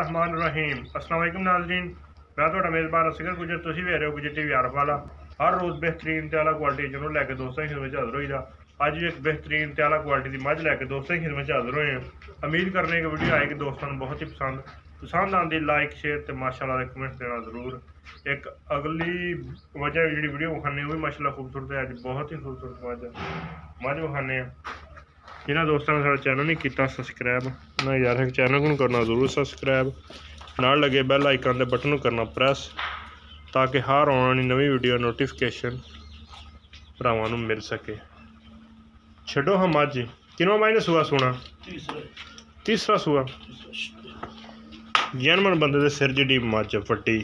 बिस्मिल्लाहिर्रहमानिर्रहीम। अस्सलाम वालेकुम नाज़रीन, मैं ਤੁਹਾਡਾ ਮੇਜ਼ਬਾਨ ਅਸਗਰ ਗੁਜਰ। ਤੁਸੀਂ ਵੇਖ ਰਹੇ ਹੋ ਗੁਜਰ ਟੀਵੀ ਆਰਫ ਵਾਲਾ। ਹਰ ਰੋਜ਼ ਬਿਹਤਰੀਨ ਤੇ ਆਲਾ ਕੁਆਲਿਟੀ ਜਿਹਨੂੰ ਲੈ ਕੇ ਦੋਸਤਾਂ ਦੀ ਖਿਦਮਤ 'ਚ ਹਾਜ਼ਰ ਹੋਈਦਾ। ਅੱਜ ਵੀ ਇੱਕ ਬਿਹਤਰੀਨ ਤੇ ਆਲਾ ਕੁਆਲਿਟੀ ਦੀ ਮੱਝ ਲੈ ਕੇ ਦੋਸਤਾਂ ਦੀ ਖਿਦਮਤ 'ਚ ਹਾਜ਼ਰ ਹੋਏ ਹਾਂ। ਉਮੀਦ ਕਰਨੇ ਕਿ ਵੀਡੀਓ ਆਏਗੀ ਦੋਸਤਾਂ ਨੂੰ ਬਹੁਤ ਹੀ पसंद आती। लाइक शेयर तो माशाल्लाह कमेंट देना जरूर। एक अगली वजह जी वीडियो विखाने वो भी माशाल्लाह खूबसूरत है। अज बहुत ही खूबसूरत मझ विखाने जिन्होंने दोस्तों ने साढ़ा चैनल नहीं किया सबसक्राइब ना यार चैनल को करना जरूर सबसक्राइब, नाल लगे बैल आइकन के बटन करना प्रेस ताकि हर आने वाली नवी वीडियो नोटिफिकेशन भरावां नूं मिल सके। छड्डो हम मझ किनवा माई ने सूआ सोना तीसरा सूआ जनमन बंदे दे सिर जी मझ वड्डी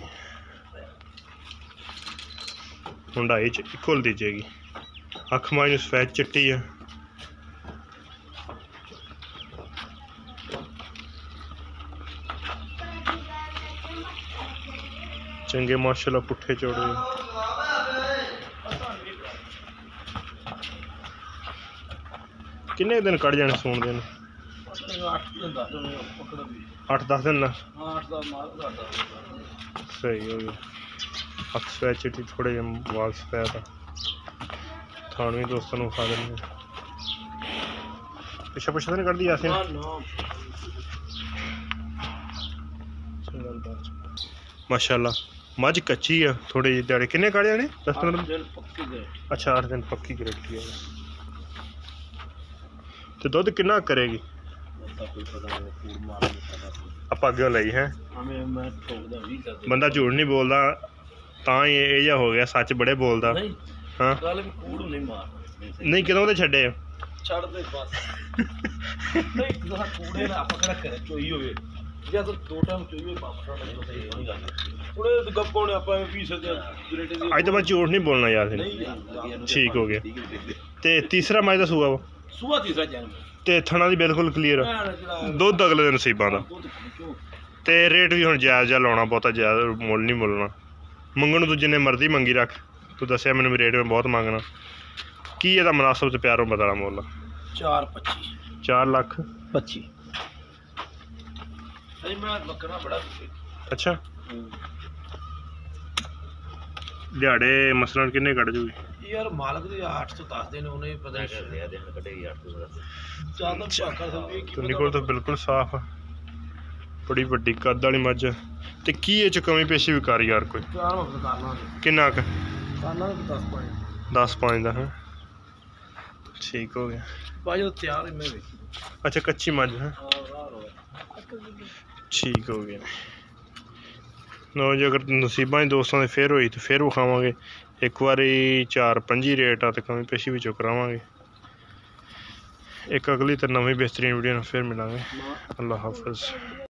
हुंडाई च इक्वल दीजेगी। अख माई सफेद चिट्टी है। चंगे माशाल्लाह पुट्ठे चौड़े किन्ने दिन कट जाने सून दिन 8-10 दिन ना सही हो गया। अख सफेद चिट्टी थोड़े वाल सफेद थान भी दोस्तों को खा देंगे। पिछा पिछा तो नहीं कट दी यासीन माशाल्लाह। मझ कच्ची है थोड़ी जी दिहाड़ी किन्ने कट जाने 10-15 दिन। अच्छा 8 दिन पक्की गारंटी है। तो दुध कितना करेगी आप अगे लाई है। बंदा झूठ नहीं बोलता ये हो गया सच बड़े बोलता। हाँ नहीं कितों तो छे अज तो मैं झूठ नहीं बोलना यार। ठीक हो गया। ते तीसरा मज का सूआ ते थना दी बिल्कुल क्लीयर दुध अगले दिन नसीबां दा। ते रेट भी हुण जायज़ जा लाउणा, बहुता जायज़ मुल नहीं मुलना। मंगण तू जिन्ने मर्जी मंगी रख, तू दस्सिया मैनूं भी रेट में बहुत मंगना की इहदा मुनासिब ते प्यारों बदला मुल 4,25,000। अच्छा दिहाड़े मसलन किन्ने कट जूगी यार मालक दी 8 तो 10 दिन उन्हें पता नहीं दिन कटेगी 8 तो 10 तो निकल तो बिल्कुल साफ है। बड़ी वड्डी कद वाली मझ ते की इह च कमी पेशी भी कर यार कोई किन्ना क 10-5 दा है। ठीक हो गया। अच्छा कच्ची मझ है। ठीक हो गया। लो जी अगर नसीबां दोस्तों से फिर हुई तो फिर विखावांगे। एक बारी 4-5 रेट आ तो कमी पेशी भी करावांगे। एक अगली तो नवी बेहतरीन वीडियो फिर मिलांगे। अल्लाह हाफिज़।